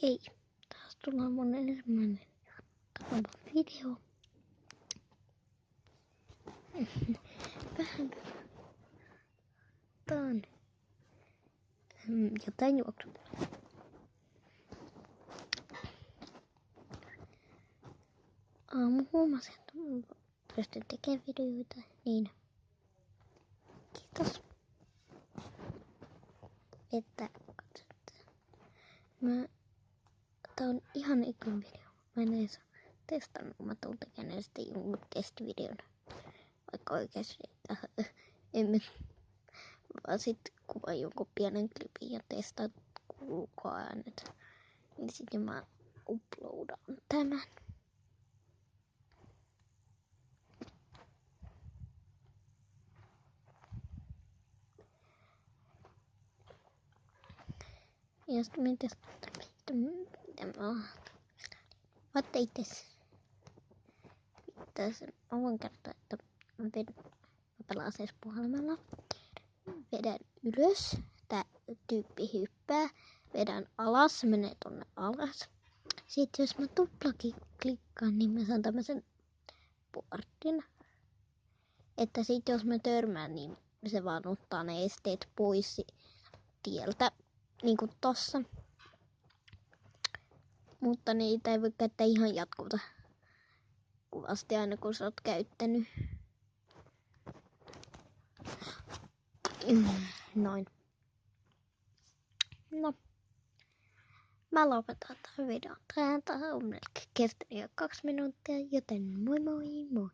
Hei, taas tullaan mun ensimmäinen video. Vähän taan jotain juoksua. Aamu huomasin, että pystyn tekemään videoita, niin kiitos. Että katsotaan. Tää on ihan ekan video. Mä en edes testannut, mä tuun tekemään sitten jonkun testivideon. Vaikka oikeesti emme vaan sit kuvaan jonkun pienen klipin ja testaan kuuluuko äänet. Niin sitten mä uploadaan tämän. Ja sitten me testataan, mitä mä teites. Mä voin kertoa, että mä pelaan siis puhelimella. Vedän ylös, tää tyyppi hyppää. Vedän alas, se menee tonne alas. Sitten jos mä klikkaan, niin mä saan tämmösen boardin. Että sit jos mä törmään, niin se vaan ottaa ne esteet pois tieltä. Niinku tossa. Mutta niitä ei voi käyttää ihan jatkuvasti aina kun sä oot käyttänyt. Noin. No. Mä lopetan tämän videon tähän. Tää on melkein kestänyt jo 2 minuuttia, joten moi moi moi.